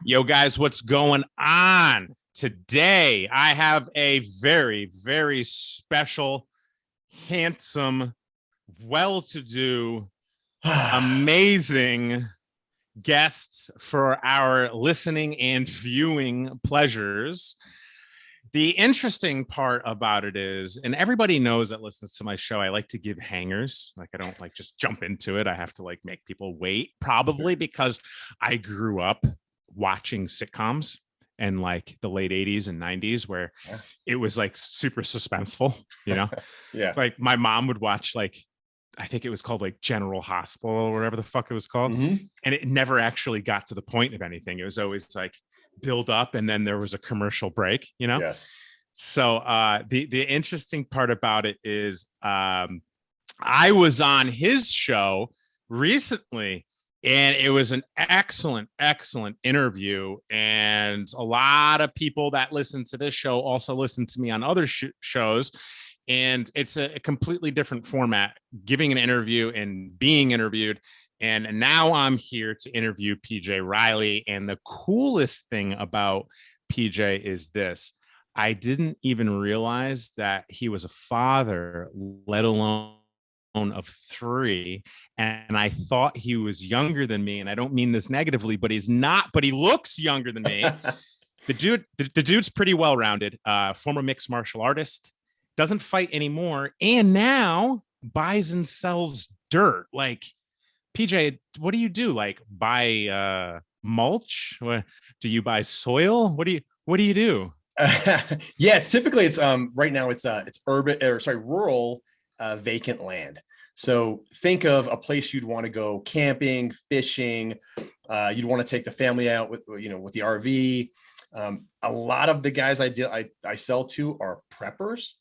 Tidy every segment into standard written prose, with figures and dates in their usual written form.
Yo, guys, what's going on? Today, I have a very, very special, handsome, well-to-do, amazing guest for our listening and viewing pleasures. The interesting part about it is, and everybody knows that listens to my show, I like to give hangers. Like, I don't like just jump into it. I have to like make people wait, probably because I grew up watching sitcoms in like the late 80s and 90s where it was like super suspenseful, you know? Yeah. Like my mom would watch like, I think it was called like General Hospital or whatever the fuck it was called. Mm-hmm. And it never actually got to the point of anything. It was always like build up and then there was a commercial break, you know? Yes. So the interesting part about it is I was on his show recently, and it was an excellent interview. And a lot of people that listen to this show also listen to me on other shows. And it's a completely different format, giving an interview and being interviewed. And now I'm here to interview P.J. Reilly. And the coolest thing about P.J. is this. I didn't even realize that he was a father, let alone of 3, and I thought he was younger than me, and I don't mean this negatively, but he's not, but he looks younger than me. The dude's pretty well-rounded, former mixed martial artist, doesn't fight anymore, and now buys and sells dirt. Like, PJ, what do you do? Like, buy mulch? Do you buy soil? What do you do? Yeah, it's typically right now it's rural vacant land. So think of a place you'd want to go camping, fishing. You'd want to take the family out with the RV. A lot of the guys I sell to are preppers.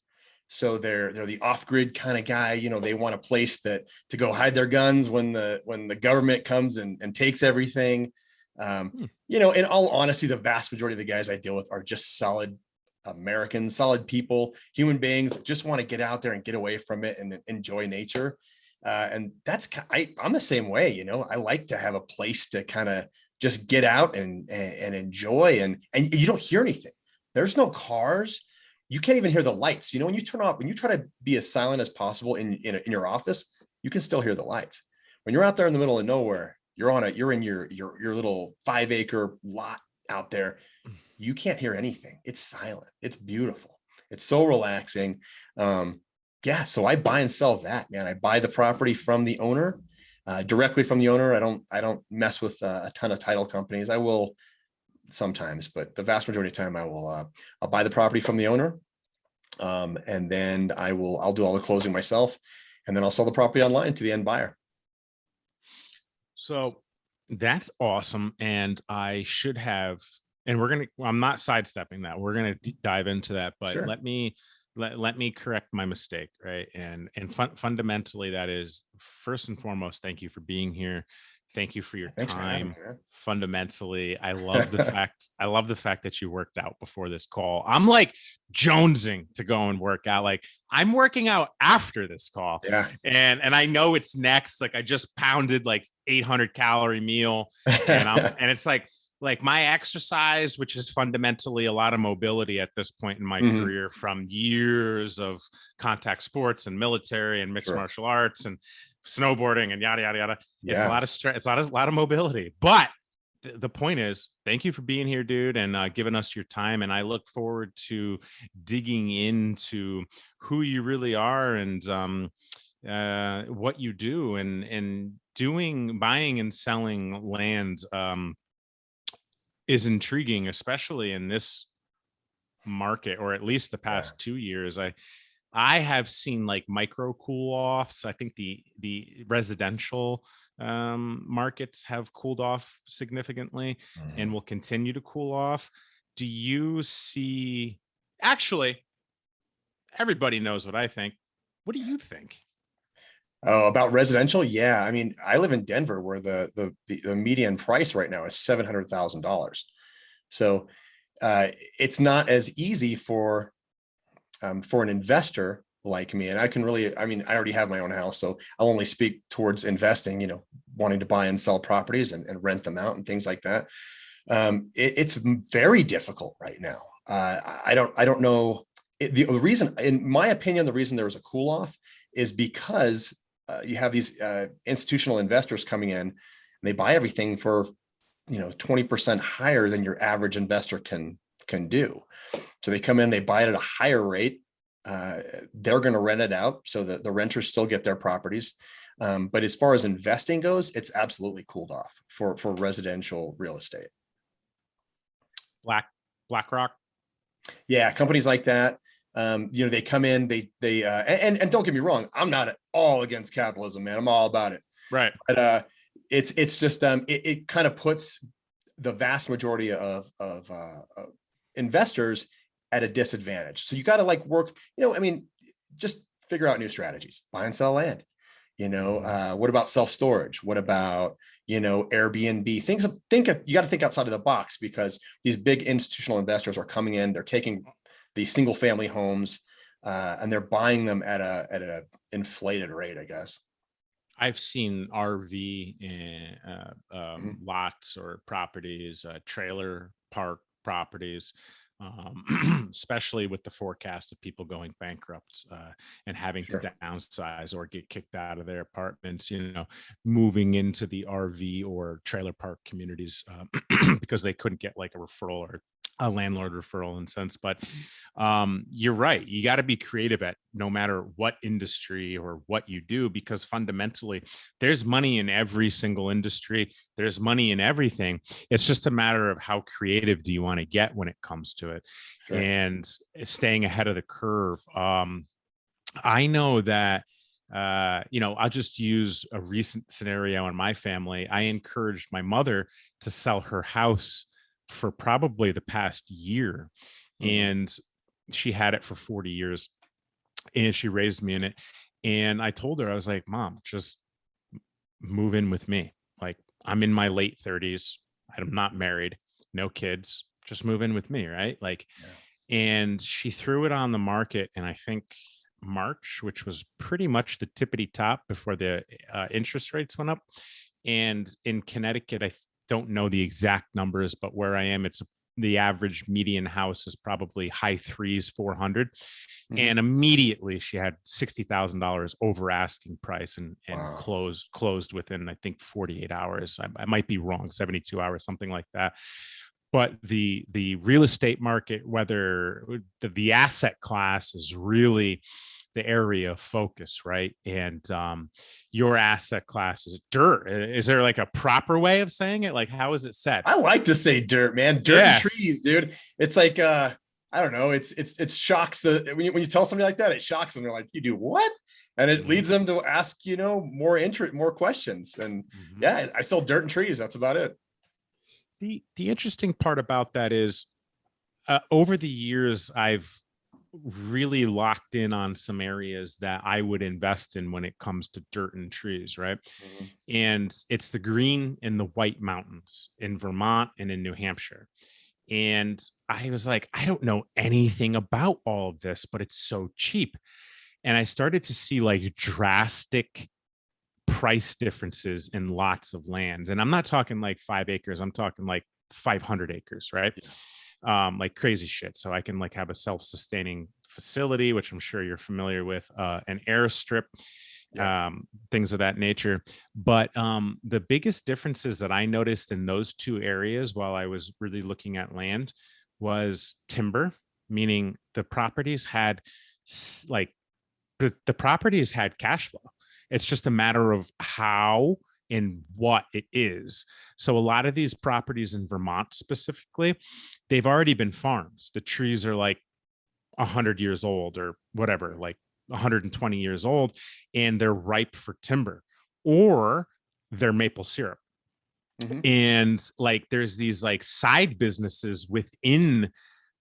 So they're the off-grid kind of guy. They want a place to go hide their guns when the government comes and takes everything. In all honesty, the vast majority of the guys I deal with are just solid Americans, solid people, human beings that just want to get out there and get away from it and enjoy nature. And I'm the same way. I like to have a place to kind of just get out and enjoy, and you don't hear anything. There's no cars. You can't even hear the lights. When you try to be as silent as possible in your office, you can still hear the lights. When you're out there in the middle of nowhere, you're in your little 5-acre lot out there. You can't hear anything. It's silent. It's beautiful. It's so relaxing. So I buy and sell that, man. I buy the property from the owner, directly from the owner. I don't mess with a ton of title companies. I will sometimes, but the vast majority of the time I'll buy the property from the owner. And then I'll do all the closing myself, and then I'll sell the property online to the end buyer. So that's awesome. And I should have, and I'm not sidestepping that. We're going to dive into that, but sure. Let me correct my mistake. Right. And fundamentally, that is first and foremost, thank you for being here. Thank you for your time. Fundamentally, I love the fact that you worked out before this call. I'm like jonesing to go and work out. Like, I'm working out after this call. Yeah. And I know it's next. Like, I just pounded like 800 calorie meal, and it's like my exercise, which is fundamentally a lot of mobility at this point in my career from years of contact sports and military and mixed martial arts and snowboarding and yada, yada, yada. Yeah. It's a lot of stress. It's a lot of mobility, but the point is, thank you for being here, dude, and giving us your time. And I look forward to digging into who you really are and what you do, and buying and selling land is intriguing, especially in this market, or at least the past 2 years. I have seen like micro cool offs. I think the residential markets have cooled off significantly and will continue to cool off. Do you see, actually, everybody knows what I think. What do you think? Oh, about residential? Yeah. I mean, I live in Denver where the median price right now is $700,000. So it's not as easy for an investor like me. And I already have my own house, so I'll only speak towards investing, wanting to buy and sell properties and rent them out and things like that. It's very difficult right now. I don't know. The reason, in my opinion, the reason there was a cool off is because you have these institutional investors coming in and they buy everything for 20% higher than your average investor can do. So they come in, they buy it at a higher rate. They're going to rent it out so that the renters still get their properties. But as far as investing goes, it's absolutely cooled off for residential real estate. BlackRock. Yeah, companies like that. They come in, and don't get me wrong, I'm not at all against capitalism, man. I'm all about it. Right. But it's just it kind of puts the vast majority of investors at a disadvantage. So you got to like work, just figure out new strategies, buy and sell land. What about self-storage? What about, Airbnb? You got to think outside of the box, because these big institutional investors are coming in, they're taking these single family homes and they're buying them at a inflated rate, I guess. I've seen RV lots or properties, trailer park properties, especially with the forecast of people going bankrupt and having to downsize or get kicked out of their apartments, moving into the RV or trailer park communities because they couldn't get like a referral or a landlord referral in sense. But you're right. You got to be creative at no matter what industry or what you do, because fundamentally there's money in every single industry. There's money in everything. It's just a matter of how creative do you want to get when it comes to it. Sure. And staying ahead of the curve. I know that, I'll just use a recent scenario in my family. I encouraged my mother to sell her house for probably the past year. And she had it for 40 years and she raised me in it. And I told her, I was like, Mom, just move in with me. Like, I'm in my late 30s. I'm not married, no kids, just move in with me. Right. Like, and she threw it on the market. And I think March, which was pretty much the tippity top before the interest rates went up. And in Connecticut, I don't know the exact numbers, but where I am, the average median house is probably high threes, 400. And immediately she had $60,000 over asking price and wow. closed within, I think, 48 hours. I might be wrong, 72 hours, something like that. But the real estate market, whether the asset class is really the area of focus, right? And your asset class is dirt. Is there like a proper way of saying it? Like, how is it said? I like to say dirt, man. Dirt and trees, dude. It's like I don't know. It shocks when you tell somebody like that, it shocks them. They're like, you do what? And it leads them to ask, more questions. And yeah, I sell dirt and trees. That's about it. The interesting part about that is over the years, I've really locked in on some areas that I would invest in when it comes to dirt and trees, right? And it's the green and the white mountains in Vermont and in New Hampshire. And I was like, I don't know anything about all of this, but it's so cheap. And I started to see like drastic price differences in lots of land. And I'm not talking like 5 acres. I'm talking like 500 acres, right? Like crazy shit. So I can like have a self-sustaining facility, which I'm sure you're familiar with, an airstrip, things of that nature. But the biggest differences that I noticed in those two areas while I was really looking at land was timber, meaning the properties had the properties had cash flow. It's just a matter of how and what it is. So a lot of these properties in Vermont specifically, they've already been farms. The trees are like 100 years old or whatever, like 120 years old, and they're ripe for timber, or they're maple syrup. And like there's these like side businesses within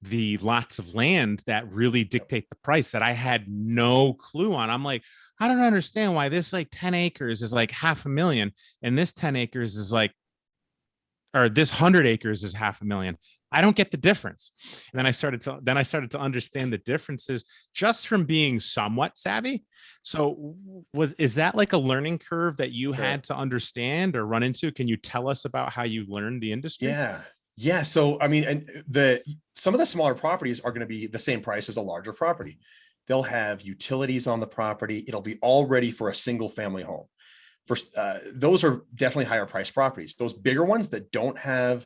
the lots of land that really dictate the price that I had no clue on. I'm like, I don't understand why this like 10 acres is like $500,000 and this 10 acres is like, or this 100 acres is $500,000. I don't get the difference. And then I started to understand the differences just from being somewhat savvy. So is that like a learning curve that you had to understand or run into? Can you tell us about how you learned the industry? Yeah. So, I mean, and some of the smaller properties are going to be the same price as a larger property. They'll have utilities on the property. It'll be all ready for a single family home. Those are definitely higher priced properties. Those bigger ones that don't have,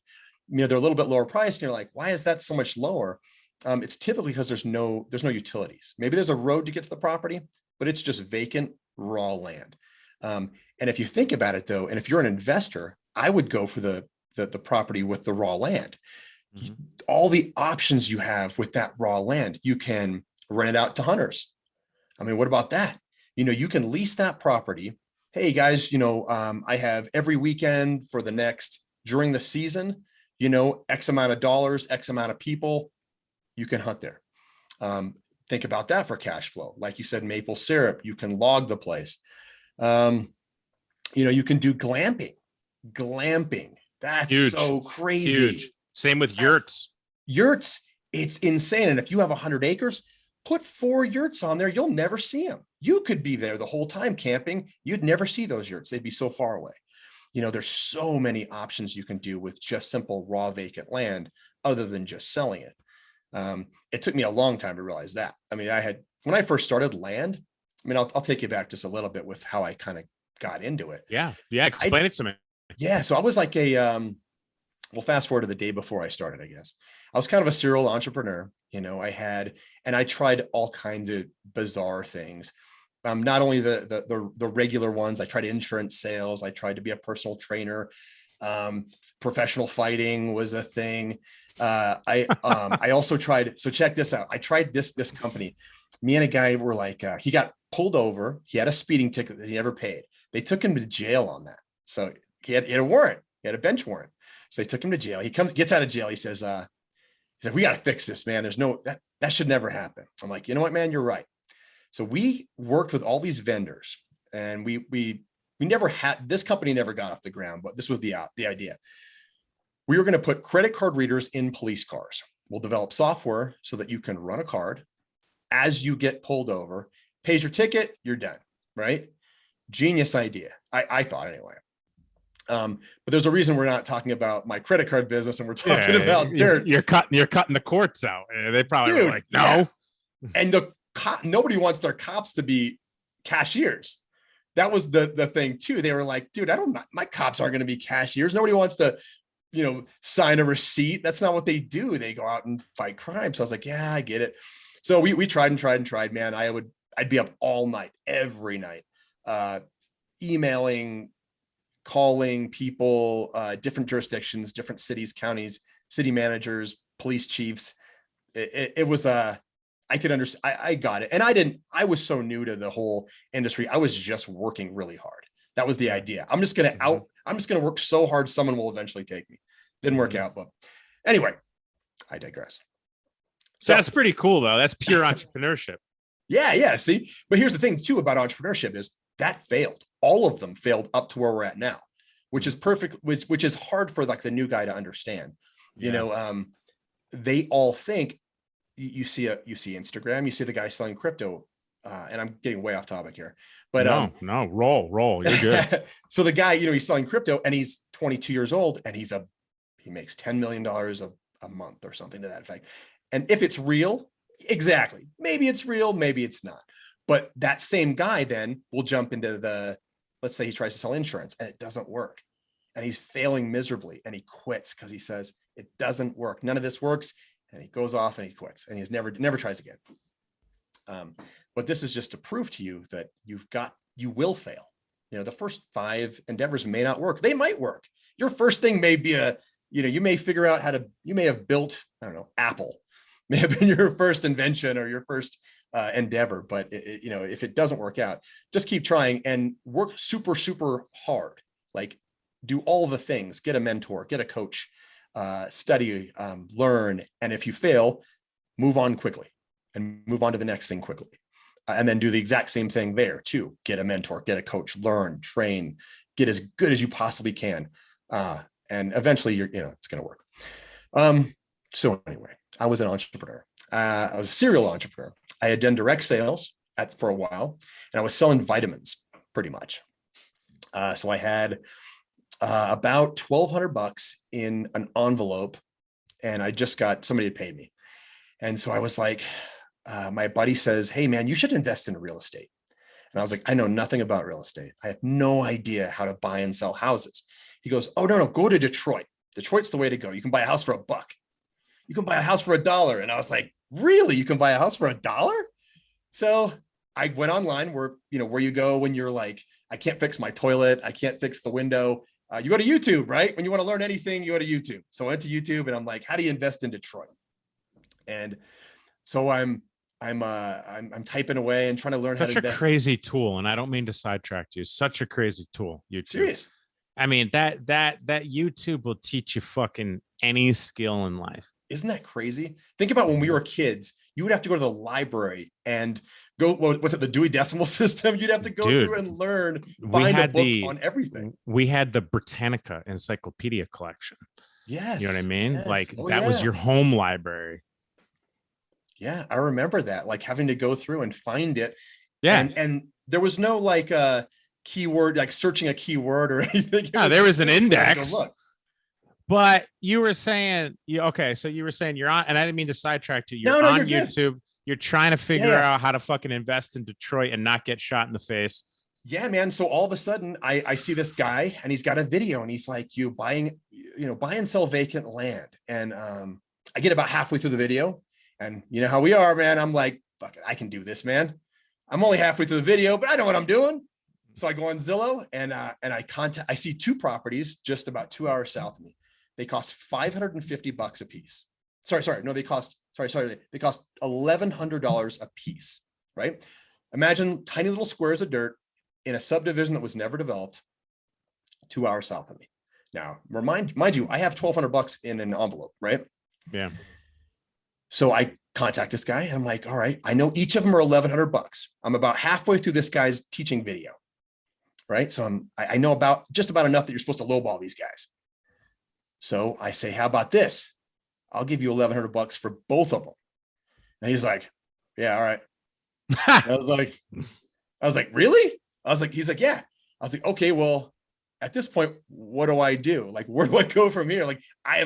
they're a little bit lower priced. And you're like, why is that so much lower? It's typically because there's no utilities. Maybe there's a road to get to the property, but it's just vacant, raw land. And if you think about it though, and if you're an investor, I would go for the property with the raw land. Mhm. All the options you have with that raw land, you can rent it out to hunters. I mean, what about that? You can lease that property. Hey guys, I have every weekend for the next, during the season, X amount of dollars, X amount of people, you can hunt there. Think about that for cash flow. Like you said, maple syrup, you can log the place. You can do glamping. That's Huge, so crazy. huge. Same with yurts. Yurts, it's insane. And if you have 100 acres, put 4 yurts on there. You'll never see them. You could be there the whole time camping. You'd never see those yurts. They'd be so far away. There's so many options you can do with just simple raw vacant land other than just selling it. It took me a long time to realize that. I mean, when I first started land, I'll take you back just a little bit with how I kind of got into it. Yeah. Explain it to me. Yeah. So I was like well, fast forward to the day before I started, I guess. I was kind of a serial entrepreneur. I tried all kinds of bizarre things. Not only the regular ones, I tried insurance sales. I tried to be a personal trainer. Professional fighting was a thing. I also tried. So check this out. I tried this company. Me and a guy were like, he got pulled over. He had a speeding ticket that he never paid. They took him to jail on that. So he had a warrant. He had a bench warrant. So they took him to jail. He gets out of jail. He says, he's like, we got to fix this, man. There's that should never happen. I'm like, you know what, man, you're right. So we worked with all these vendors, and we never had, this company never got off the ground, but this was the idea. We were going to put credit card readers in police cars. We'll develop software so that you can run a card as you get pulled over, pays your ticket, you're done, right? Genius idea. I thought anyway. But there's a reason we're not talking about my credit card business and we're talking about dirt. You're cutting the courts out. They probably were like, no. Yeah. And nobody wants their cops to be cashiers. That was the thing too. They were like, dude, my cops aren't going to be cashiers. Nobody wants to, sign a receipt. That's not what they do. They go out and fight crime. So I was like, yeah, I get it. So we tried, man. I'd be up all night, every night, emailing, calling people, different jurisdictions, different cities, counties, city managers, police chiefs. It was I could understand. I got it. And I was so new to the whole industry. I was just working really hard. That was the idea. I'm just going to work so hard. Someone will eventually take me. Didn't work out, but anyway, I digress. So that's pretty cool though. That's pure entrepreneurship. Yeah. See, but here's the thing too about entrepreneurship is that failed. All of them failed up to where we're at now, which is perfect, which is hard for like the new guy to understand. Yeah. They all think you see Instagram, you see the guy selling crypto, and I'm getting way off topic here, but no, roll. You're good. So the guy, he's selling crypto and he's 22 years old and he makes $10 million a month or something to that effect. And if it's real, exactly, maybe it's real, maybe it's not. But that same guy then will jump into let's say he tries to sell insurance and it doesn't work. And he's failing miserably and he quits because he says, it doesn't work. None of this works. And he goes off and he quits and he's never tries again. But this is just to prove to you that you will fail. The first 5 endeavors may not work. They might work. Your first thing may be you may figure out you may have built, I don't know, Apple may have been your first invention or your first endeavor. But if it doesn't work out, just keep trying and work super, super hard. Like do all the things, get a mentor, get a coach, study, learn. And if you fail, move on quickly and move on to the next thing quickly. And then do the exact same thing there too. Get a mentor, get a coach, learn, train, get as good as you possibly can. And eventually it's going to work. So anyway, I was an entrepreneur. I was a serial entrepreneur. I had done direct sales for a while and I was selling vitamins pretty much. So I had About $1,200 in an envelope. And I just got, somebody had paid me. And so I was like, my buddy says, hey man, you should invest in real estate. And I was like, I know nothing about real estate. I have no idea how to buy and sell houses. He goes, oh, no, go to Detroit. Detroit's the way to go. You can buy a house for $1. You can buy a house for $1. And I was like, really? You can buy a house for $1? So I went online where you go when you're like, I can't fix my toilet. I can't fix the window. You go to YouTube, right? When you want to learn anything, you go to YouTube. So I went to YouTube and I'm like, how do you invest in Detroit? And so I'm typing away and trying to learn how to invest. Such a crazy tool. And I don't mean to sidetrack you. Such a crazy tool. YouTube. Serious. I mean, that YouTube will teach you fucking any skill in life. Isn't that crazy? Think about when we were kids, you would have to go to the library and go, what's it, the Dewey Decimal System? You'd have to go through and learn, find a book on everything. We had the Britannica encyclopedia collection. Yes. You know what I mean? Yes. Like that was your home library. Yeah, I remember that, like having to go through and find it. Yeah. And there was no like keyword, like searching a keyword or anything. No, there was an index. But you were saying, okay, so you were saying you're on, and I didn't mean to sidetrack you. You're on YouTube. You're trying to figure out how to fucking invest in Detroit and not get shot in the face. Yeah, man. So all of a sudden I see this guy and he's got a video and he's like, buy and sell vacant land. And I get about halfway through the video and you know how we are, man. I'm like, fuck it, I can do this, man. I'm only halfway through the video, but I know what I'm doing. So I go on Zillow and I see 2 properties just about 2 hours south of me. They cost $550 a piece. They cost $1,100 a piece, right? Imagine tiny little squares of dirt in a subdivision that was never developed 2 hours south of me. Now, mind you, I have $1,200 in an envelope, right? Yeah. So I contact this guy and I'm like, all right, I know each of them are $1,100. I'm about halfway through this guy's teaching video, right? So I know just about enough that you're supposed to lowball these guys. So I say, how about this? I'll give you $1,100 for both of them. And he's like, yeah, all right. I was like, really? He's like, yeah. I was like, okay, well, at this point, what do I do? Like, where do I go from here? Like, I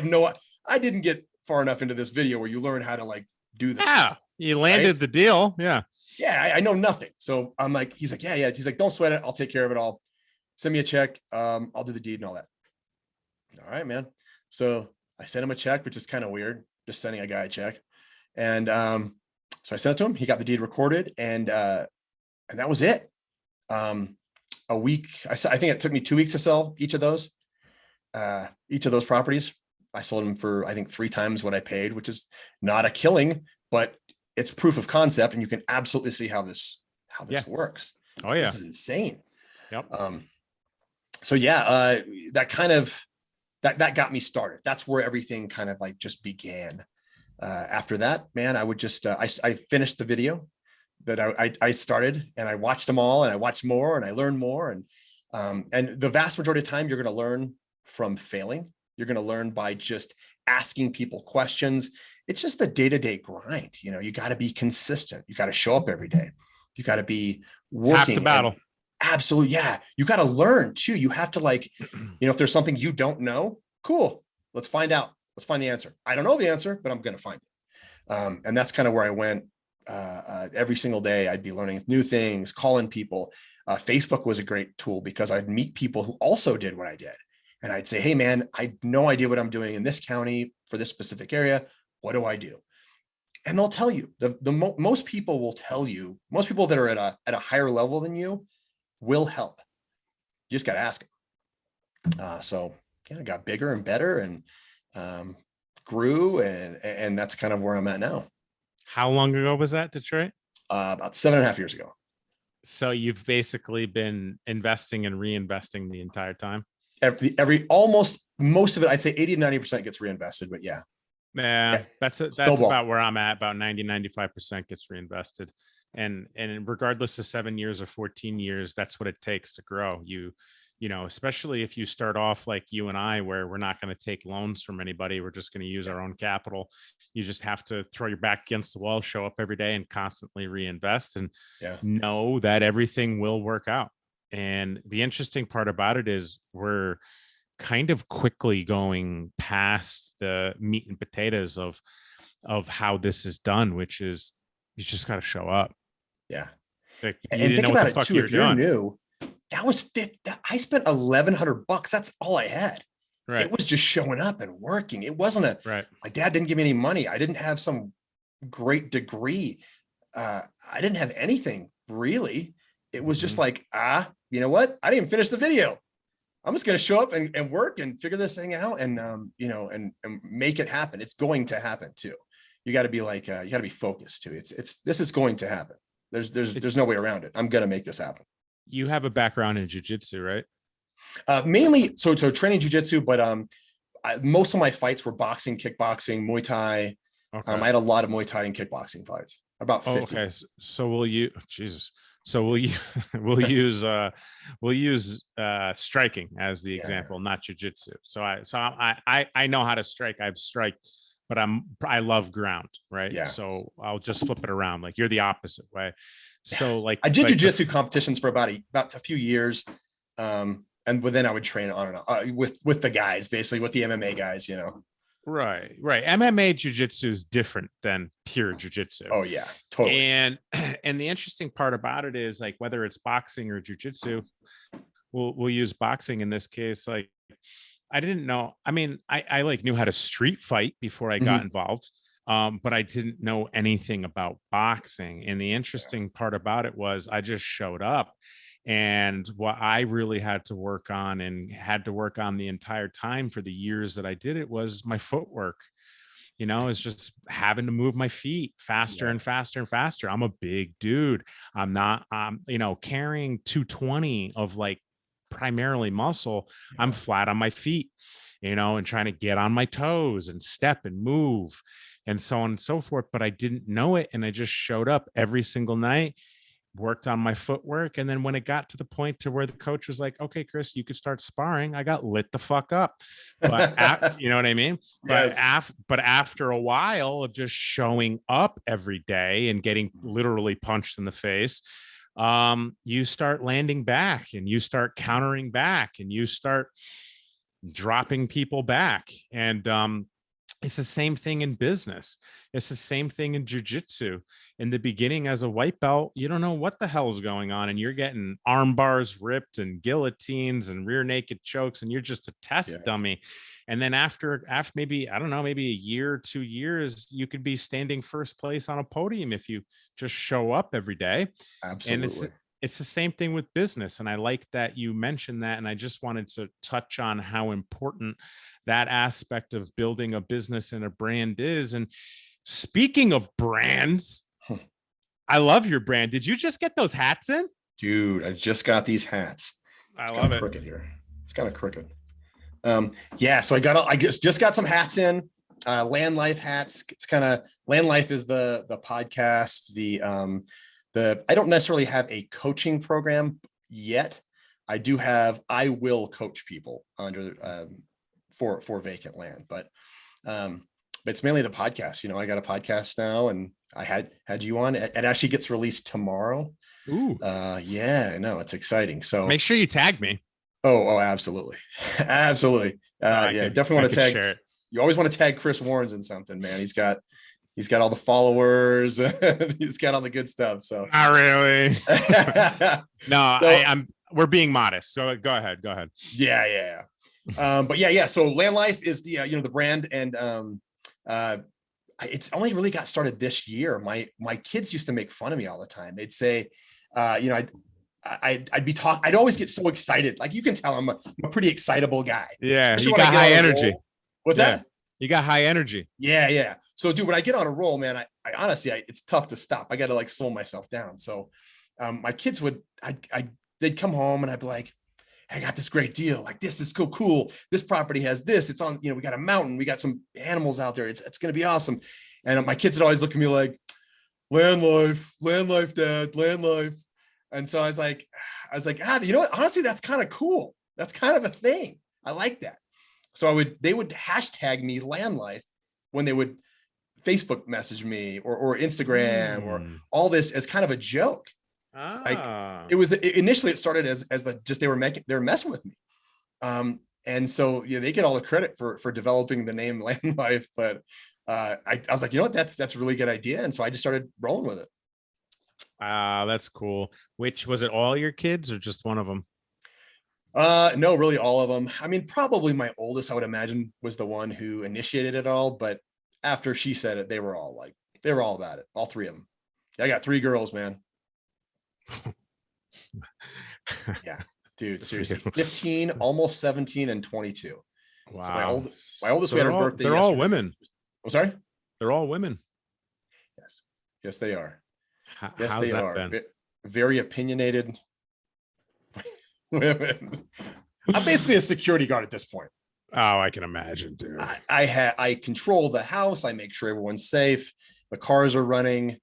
didn't get far enough into this video where you learn how to like do this. Yeah, stuff, you landed the deal. Yeah. Yeah, I know nothing. So I'm like, he's like, yeah. He's like, don't sweat it. I'll take care of it all. Send me a check. I'll do the deed and all that. All right, man. So I sent him a check, which is kind of weird, just sending a guy a check. And so I sent it to him. He got the deed recorded, and that was it. A week. I think it took me 2 weeks to sell each of those properties. I sold them for, I think, 3 times what I paid, which is not a killing, but it's proof of concept, and you can absolutely see how this works. Oh yeah, this is insane. Yep. So yeah, that kind of that got me started. That's where everything kind of like just began. After that, man, I would just I finished the video that I started, and I watched them all, and I watched more, and I learned more, and the vast majority of the time you're going to learn from failing. You're going to learn by just asking people questions. It's just the day-to-day grind. You know, you got to be consistent. You got to show up every day. You got to be working. Half the battle. Absolutely. Yeah. You got to learn too. You have to like, if there's something you don't know, cool. Let's find out. Let's find the answer. I don't know the answer, but I'm going to find it. And that's kind of where I went. Every single day I'd be learning new things, calling people. Facebook was a great tool because I'd meet people who also did what I did. And I'd say, hey man, I have no idea what I'm doing in this county for this specific area. What do I do? And they'll tell you. Most people will tell you. Most people that are at a higher level than you will help. You just got to ask them. So yeah, I got bigger and better and grew, and that's kind of where I'm at now. How long ago was that, Detroit? About 7.5 years ago. So you've basically been investing and reinvesting the entire time? Almost most of it, I'd say 80 to 90% gets reinvested, but yeah. Yeah, that's about where I'm at. About 90-95% gets reinvested. And regardless of 7 years or 14 years, that's what it takes to grow. You know, especially if you start off like you and I, where we're not going to take loans from anybody. We're just going to use our own capital. You just have to throw your back against the wall, show up every day and constantly reinvest, and know that everything will work out. And the interesting part about it is we're kind of quickly going past the meat and potatoes of how this is done, which is you just got to show up. Yeah. Like, you And didn't think know what about the it fuck too. you were If you're doing. new, I spent $1,100. That's all I had. Right. It was just showing up and working. It wasn't Right. my dad didn't give me any money. I didn't have some great degree. I didn't have anything really. It was just like, you know what? I didn't even finish the video. I'm just going to show up and work and figure this thing out and, and make it happen. It's going to happen too. You got to be like, you got to be focused too. This is going to happen. There's no way around it. I'm going to make this happen. You have a background in jiu-jitsu, right? Mainly, so training jiu-jitsu, but most of my fights were boxing, kickboxing, Muay Thai. Okay. I had a lot of Muay Thai and kickboxing fights, about 50. Okay. So will you, Jesus. So we'll use striking as the example, not jiu-jitsu. So I know how to strike. I've striked, but I love ground, right? Yeah. So I'll just flip it around. Like you're the opposite way. So like I did jiu-jitsu competitions for about a few years. And then I would train on and on with the guys, basically with the MMA guys, Right. MMA jiu-jitsu is different than pure jiu-jitsu. Oh yeah, totally. And the interesting part about it is like whether it's boxing or jiu-jitsu, we'll use boxing in this case. Like I didn't know. I mean, I like knew how to street fight before I got involved. But I didn't know anything about boxing. And the interesting part about it was I just showed up. And what I really had to work on the entire time for the years that I did it was my footwork. It's just having to move my feet faster and faster and faster. I'm a big dude. I'm not, carrying 220 of like primarily muscle. I'm flat on my feet, and trying to get on my toes and step and move and so on and so forth. But I didn't know it. And I just showed up every single night, worked on my footwork. And then when it got to the point to where the coach was like, okay, Chris, you could start sparring, I got lit the fuck up. But you know what I mean? Yes. But after a while of just showing up every day and getting literally punched in the face, you start landing back and you start countering back and you start dropping people back. And it's the same thing in business. It's the same thing in jiu-jitsu. In the beginning, as a white belt, you don't know what the hell is going on. And you're getting arm bars ripped and guillotines and rear naked chokes. And you're just a test dummy. And then after maybe, I don't know, maybe a year, 2 years, you could be standing first place on a podium if you just show up every day. Absolutely. And it's the same thing with business. And I like that you mentioned that. And I just wanted to touch on how important that aspect of building a business and a brand is. And speaking of brands, I love your brand. Did you just get those hats in? Dude, I just got these hats. I love it. Crooked here. It's kind of crooked. So I just got some hats in. Landlife hats. It's kind of Landlife is the podcast, I don't necessarily have a coaching program yet. I will coach people under for vacant land, but it's mainly the podcast. I got a podcast now, and I had you on. It actually gets released tomorrow. Ooh. I know, it's exciting. So make sure you tag me. Oh, absolutely. Absolutely. Definitely want to tag. Share it. You always want to tag Chris Warrens in something, man. He's got all the followers. He's got all the good stuff. So not really. No, we're being modest. So go ahead. Yeah. So Landlife is the brand, and it's only really got started this year. My kids used to make fun of me all the time. They'd say, I'd always get so excited. Like, you can tell I'm a pretty excitable guy. Yeah, you got high energy. What's that? You got high energy. Yeah. So, dude, when I get on a roll, man, I honestly, it's tough to stop. I got to like slow myself down. So, my kids they'd come home and I'd be like, hey, I got this great deal. Like, this is cool. This property has this. It's on, we got a mountain. We got some animals out there. It's going to be awesome. And my kids would always look at me like, Landlife, Dad, Landlife. And so I was like, you know what? Honestly, that's kind of cool. That's kind of a thing. I like that. So they would hashtag me Landlife when they would Facebook message me or Instagram or all this as kind of a joke. Like, initially it started as they were messing with me. And And so, yeah, they get all the credit for developing the name Landlife. But I was like, you know what, that's a really good idea. And so I just started rolling with it. That's cool. Which was it, all your kids or just one of them? No, really all of them. I mean, probably my oldest, I would imagine, was the one who initiated it all. But after she said it, they were all about it. All three of them. I got three girls, man. Yeah, dude, seriously. 15, almost 17, and 22. So Wow. my oldest, So we had her birthday they're yesterday. all women. I'm sorry? They're all women. Yes. Yes, they are. Yes, How's they that are. been? Very opinionated women. I'm basically a security guard at this point. Oh, I can imagine, dude. I control the house. I make sure everyone's safe. The cars are running.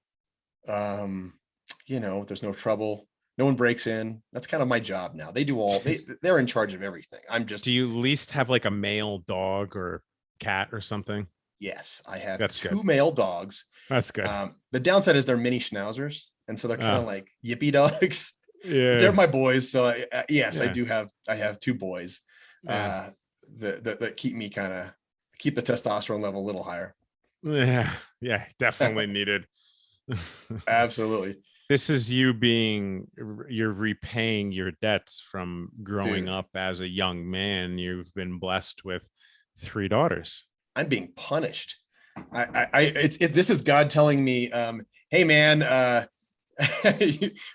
There's no trouble. No one breaks in. That's kind of my job now. They're in charge of everything. I'm just. Do you at least have like a male dog or cat or something? Yes, I have That's two good. male dogs. That's good. The downside is they're mini schnauzers, and so they're kind of like yippy dogs. But they're Yeah. my boys. So yes, Yeah. I have two boys Yeah. that keep the testosterone level a little higher. Yeah. Yeah. Definitely needed. Absolutely. This is you're repaying your debts from growing Dude, up as a young man. You've been blessed with three daughters. I'm being punished. This is God telling me, hey man,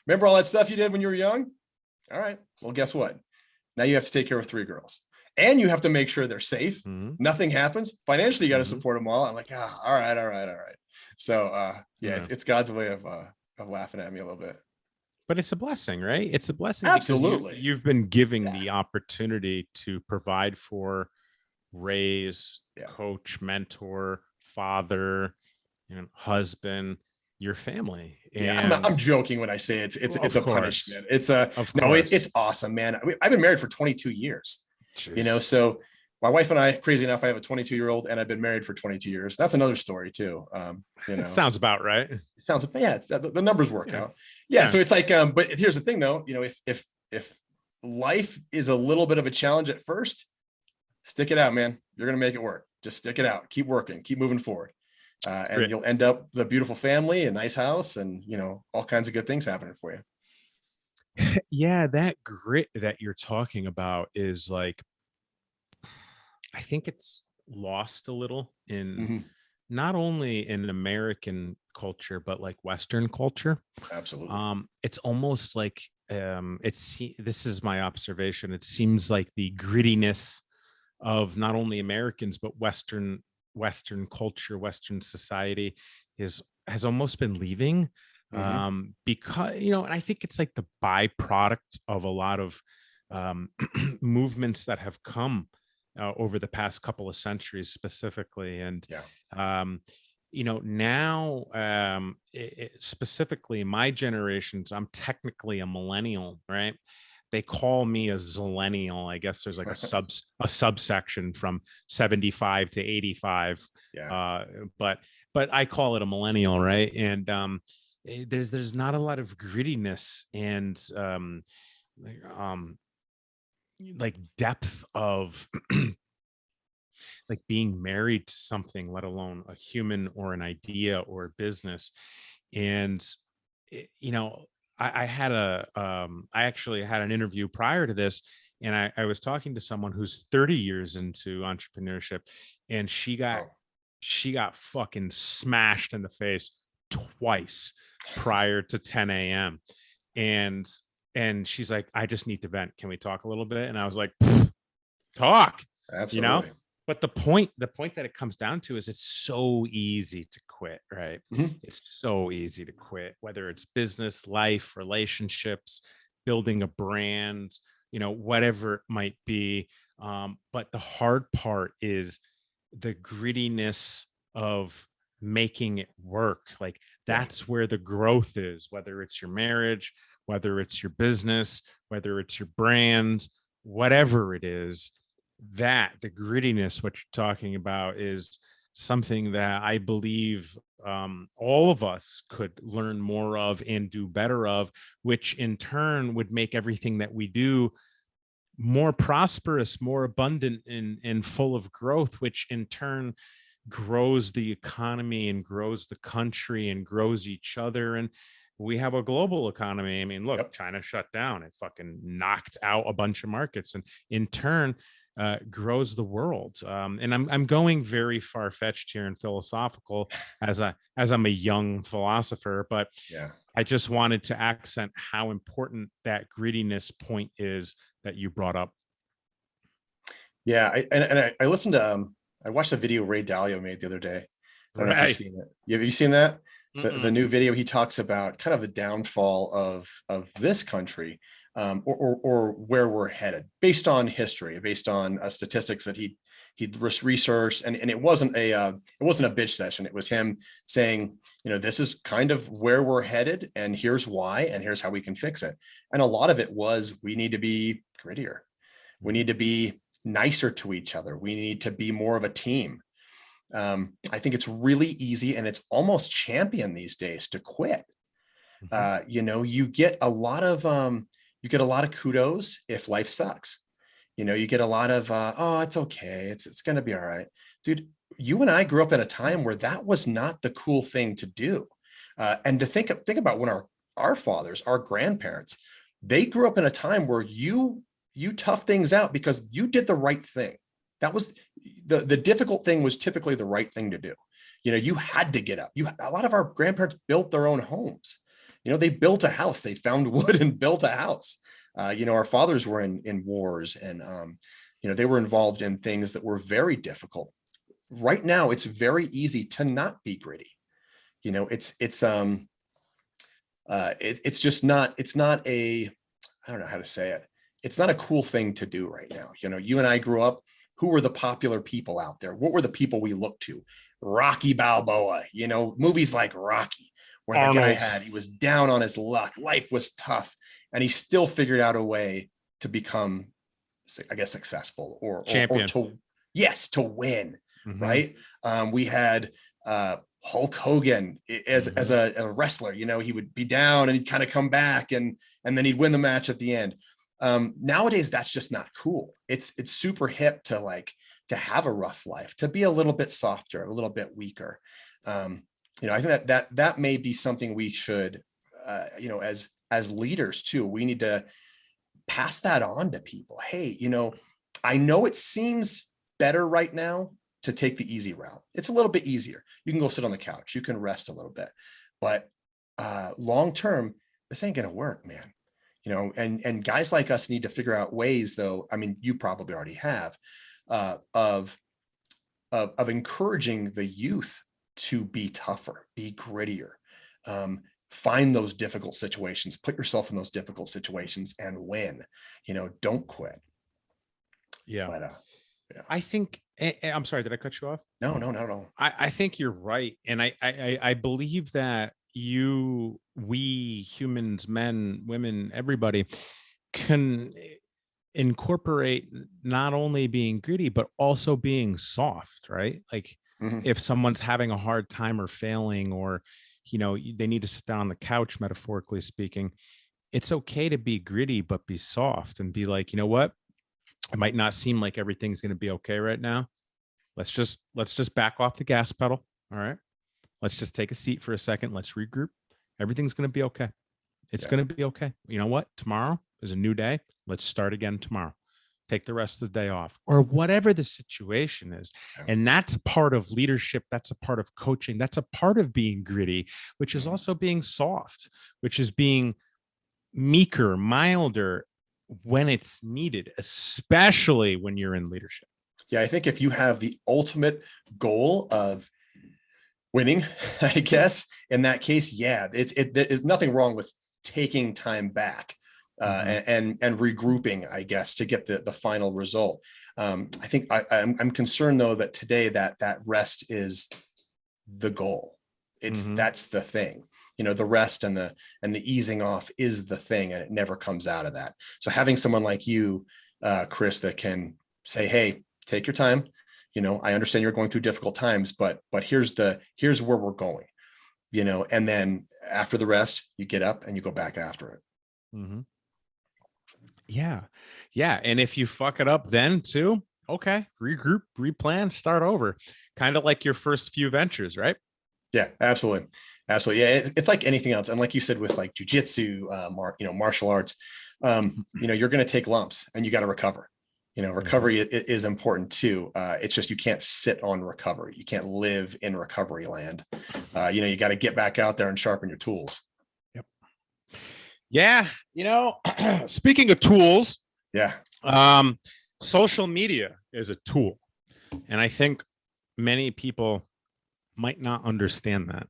remember all that stuff you did when you were young? All right. Well, guess what? Now you have to take care of three girls, and you have to make sure they're safe. Mm-hmm. Nothing happens. Financially, you got to Mm-hmm. support them all. I'm like, all right. So Yeah. it's God's way of laughing at me a little bit. But it's a blessing, right? It's a blessing Absolutely. because you've been giving the opportunity to provide for, raise, coach, mentor, father, husband, your family. And I'm joking when I say it's a punishment. It's awesome, man. I've been married for 22 years. Jeez. So my wife and I, crazy enough, I have a 22-year-old, and I've been married for 22 years. That's another story too. It sounds about right. It sounds, the numbers work out. Yeah. So it's like, but here's the thing though, if life is a little bit of a challenge at first, stick it out, man. You're going to make it work. Just stick it out. Keep working, keep moving forward. And you'll end up with a beautiful family, a nice house, and, all kinds of good things happening for you. Yeah. That grit that you're talking about is like, I think it's lost a little in not only in American culture, but like Western culture. Absolutely. It's almost like this is my observation. It seems like the grittiness of not only Americans, but Western culture, Western society has almost been leaving. Because, and I think it's like the byproduct of a lot of movements that have come over the past couple of centuries specifically. And, now specifically my generations, I'm technically a millennial, right? They call me a zillennial. I guess there's like a subsection from 75 to 85. But I call it a millennial, right? And there's not a lot of grittiness and like depth of like being married to something, let alone a human or an idea or a business. And I actually had an interview prior to this, and I was talking to someone who's 30 years into entrepreneurship, and she got fucking smashed in the face twice prior to 10 a.m. And she's like, I just need to vent. Can we talk a little bit? And I was like, talk. Absolutely. But the point that it comes down to is it's so easy to quit, right? It's so easy to quit, whether it's business, life, relationships, building a brand, whatever it might be. But the hard part is the grittiness of making it work. Like that's where the growth is, whether it's your marriage, whether it's your business, whether it's your brand, whatever it is. That the grittiness, what you're talking about, is something that I believe all of us could learn more of and do better of, which in turn would make everything that we do more prosperous, more abundant, and full of growth, which in turn grows the economy and grows the country and grows each other. And we have a global economy. I mean, look, Yep. China shut down. It fucking knocked out a bunch of markets, and in turn grows the world. And I'm going very far fetched here and philosophical as I'm a young philosopher, but Yeah. I just wanted to accent how important that grittiness point is that you brought up. Yeah. I listened to, I watched a video Ray Dalio made the other day. I don't know if you've Right. seen it. Have you seen that? The Mm-mm. new video, he talks about kind of the downfall of this country, or where we're headed based on history, based on statistics that he'd researched, and it wasn't a bitch session. It was him saying, this is kind of where we're headed, and here's why, and here's how we can fix it. And a lot of it was, we need to be grittier, we need to be nicer to each other, we need to be more of a team. I think it's really easy, and it's almost champion these days, to quit. You get a lot of kudos if life sucks. You get a lot of oh, it's okay, it's going to be all right, dude. You and I grew up at a time where that was not the cool thing to do, and to think about when our fathers, our grandparents, they grew up in a time where you tough things out because you did the right thing. That was the difficult thing, was typically the right thing to do. You had to get up. A lot of our grandparents built their own homes. They built a house. They found wood and built a house. Our fathers were in wars, and they were involved in things that were very difficult. Right now, it's very easy to not be gritty. It's just not. It's not a. I don't know how to say it. It's not a cool thing to do right now. You and I grew up. Who were the popular people out there? What were the people we looked to? Rocky Balboa, movies like Rocky, where Arnold. the guy he was down on his luck. Life was tough, and he still figured out a way to become, I guess, successful or Champion. to win. Mm-hmm. Right. We had Hulk Hogan as a wrestler. He would be down and he'd kind of come back, and then he'd win the match at the end. Nowadays, that's just not cool. It's super hip to have a rough life, to be a little bit softer, a little bit weaker. I think that may be something we should, as leaders too, we need to pass that on to people. Hey, I know it seems better right now to take the easy route. It's a little bit easier. You can go sit on the couch, you can rest a little bit, but long term, this ain't gonna work, man. And guys like us need to figure out ways, though. I mean, you probably already have, of encouraging the youth to be tougher, be grittier, find those difficult situations, put yourself in those difficult situations and win. Don't quit. Yeah. But, yeah. I think, I'm sorry, did I cut you off? No. I think you're right. And I believe that we humans, men, women, everybody can incorporate not only being gritty, but also being soft, right? Like if someone's having a hard time or failing, or, they need to sit down on the couch, metaphorically speaking, it's okay to be gritty, but be soft and be like, you know what? It might not seem like everything's going to be okay right now. Let's just back off the gas pedal. All right. Let's just take a seat for a second. Let's regroup. Everything's going to be okay. It's going to be okay. You know what? Tomorrow is a new day. Let's start again tomorrow. Take the rest of the day off, or whatever the situation is. And that's a part of leadership. That's a part of coaching. That's a part of being gritty, which is also being soft, which is being meeker, milder when it's needed, especially when you're in leadership. Yeah, I think if you have the ultimate goal of winning, I guess in that case, there's nothing wrong with taking time back and regrouping, I guess, to get the final result. I think I'm concerned, though, that today that rest is the goal. That's the thing. The rest and the easing off is the thing, and it never comes out of that. So having someone like you, Chris, that can say, hey, take your time. I understand you're going through difficult times, but here's where we're going, and then after the rest, you get up and you go back after it. Yeah. Yeah. And if you fuck it up then too, okay, regroup, replan, start over. Kind of like your first few ventures, right? Yeah, absolutely. Absolutely. Yeah. It's like anything else. And like you said, with like jujitsu, martial arts, you're going to take lumps and you got to recover. Recovery is important too. It's just, you can't sit on recovery. You can't live in recovery land. You got to get back out there and sharpen your tools. Yep. Yeah. Speaking of tools, Yeah. Social media is a tool. And I think many people might not understand that.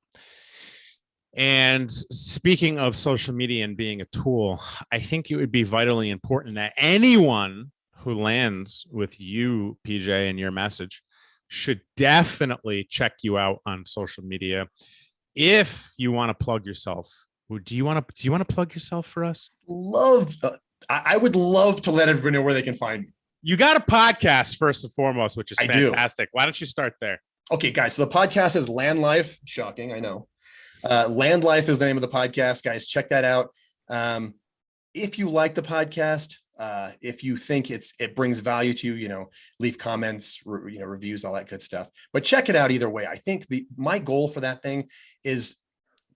And speaking of social media and being a tool, I think it would be vitally important that anyone who lands with you, PJ, and your message should definitely check you out on social media. If you want to plug yourself, do you want to plug yourself for us? I would love to let everyone know where they can find me. You got a podcast first and foremost, which is fantastic. Why don't you start there? Okay, guys. So the podcast is Landlife. Shocking, I know. Landlife is the name of the podcast, guys. Check that out. If you like the podcast, if you think it brings value to you, leave comments, reviews, all that good stuff. But check it out either way. I think my goal for that thing is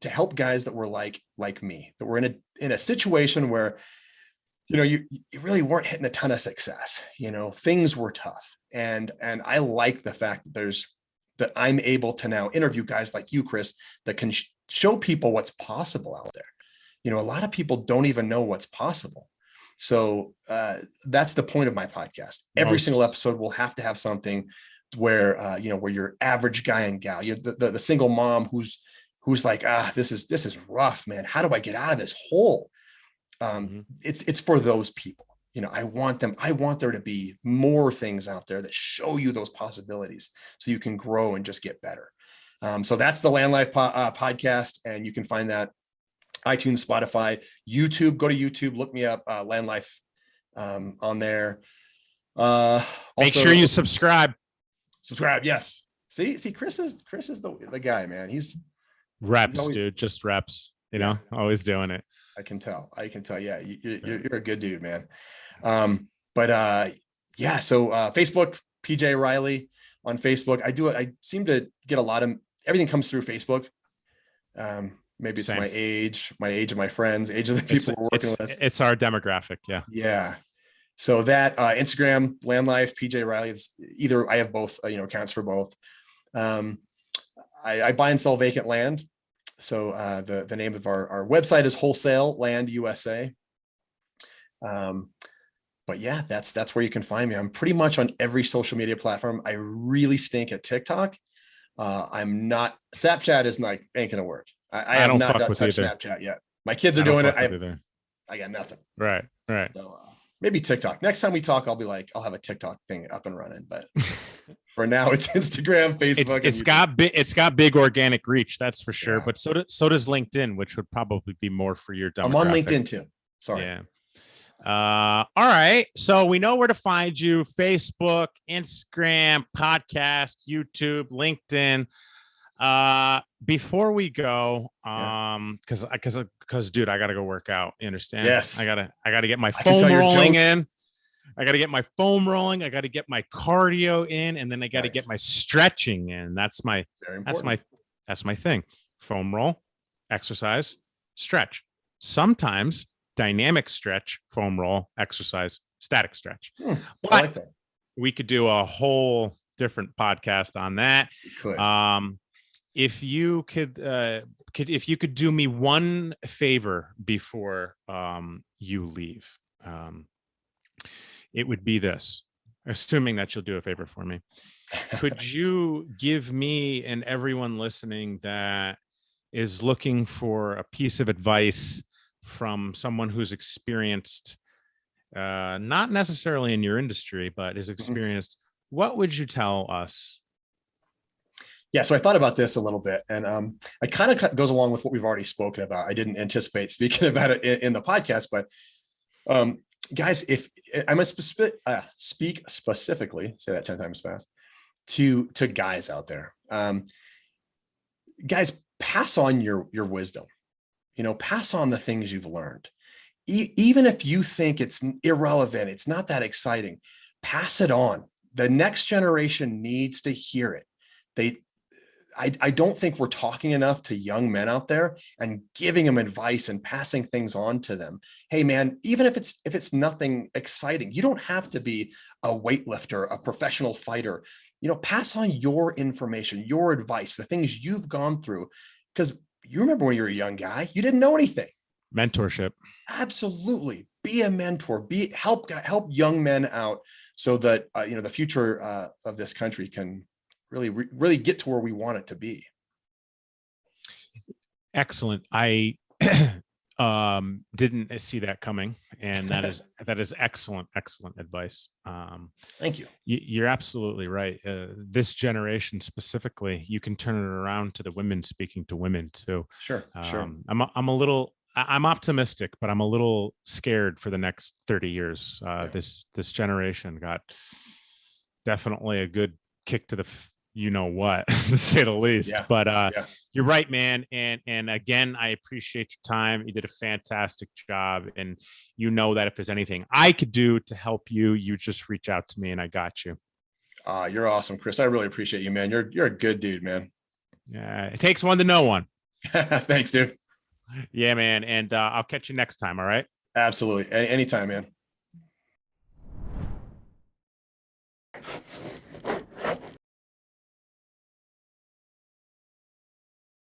to help guys that were like me, that were in a situation where you really weren't hitting a ton of success. Things were tough, and I like the fact that I'm able to now interview guys like you, Chris, that can show people what's possible out there. A lot of people don't even know what's possible. So that's the point of my podcast. Every single episode will have to have something where, where your average guy and gal, the single mom who's like, this is rough, man. How do I get out of this hole? It's for those people. I want there to be more things out there that show you those possibilities so you can grow and just get better. So that's the Landlife podcast, and you can find that iTunes, Spotify, YouTube. Go to YouTube, look me up, Landlife on there. Make sure you subscribe. Yes. See, Chris is the guy, man. He's reps, dude. Just reps. Always doing it. I can tell. Yeah, you're a good dude, man. So Facebook, P.J. Reilly on Facebook. I seem to get a lot of everything comes through Facebook. Maybe it's my age of my friends, age of the people we're working with. It's our demographic. Yeah. Yeah. So that Instagram, Landlife, P.J. Reilly, it's either, I have both, accounts for both. I buy and sell vacant land. So the name of our website is Wholesale Land USA. But yeah, that's where you can find me. I'm pretty much on every social media platform. I really stink at TikTok. I'm not. Snapchat is not ain't gonna work. I have not touched Snapchat yet. My kids are doing it. I got nothing. Right. So maybe TikTok. Next time we talk, I'll be like, I'll have a TikTok thing up and running. But for now, it's Instagram, Facebook. It's got big organic reach, that's for sure. Yeah. But so does LinkedIn, which would probably be more for your demographic. I'm on LinkedIn too. Sorry. Yeah. All right. So we know where to find you: Facebook, Instagram, podcast, YouTube, LinkedIn. Before we go, because dude, I gotta go work out. You understand? Yes. I gotta get my foam rolling in. I gotta get my foam rolling. I gotta get my cardio in, and then I gotta get my stretching in. That's my thing. Foam roll, exercise, stretch. Sometimes dynamic stretch, foam roll, exercise, static stretch. I like that. We could do a whole different podcast on that. We could. If you could do me one favor before you leave, it would be this, assuming that you'll do a favor for me. Could you give me and everyone listening that is looking for a piece of advice from someone who's experienced, not necessarily in your industry, but is experienced, what would you tell us? Yeah, so I thought about this a little bit, and it kind of goes along with what we've already spoken about. I didn't anticipate speaking about it in the podcast, but guys, if I must speak specifically, say that 10 times fast, to guys out there, guys, pass on your wisdom. Pass on the things you've learned. even if you think it's irrelevant, it's not that exciting, pass it on. The next generation needs to hear it. I don't think we're talking enough to young men out there and giving them advice and passing things on to them. Hey man, even if it's nothing exciting, you don't have to be a weightlifter, a professional fighter. Pass on your information, your advice, the things you've gone through. Because you remember when you were a young guy, you didn't know anything. Mentorship. Absolutely. Be a mentor, help young men out so that the future of this country can really get to where we want it to be. Excellent. I didn't see that coming, and that is excellent advice. Thank you. You're absolutely right. This generation specifically, you can turn it around to the women speaking to women too. Sure. I'm optimistic, but I'm a little scared for the next 30 years. This generation got definitely a good kick to the what, to say the least. Yeah. But you're right, man. And again, I appreciate your time. You did a fantastic job. And that if there's anything I could do to help you, you just reach out to me and I got you. You're awesome, Chris. I really appreciate you, man. You're a good dude, man. Yeah, it takes one to know one. Thanks, dude. Yeah, man. And I'll catch you next time. All right. Absolutely. Anytime, man.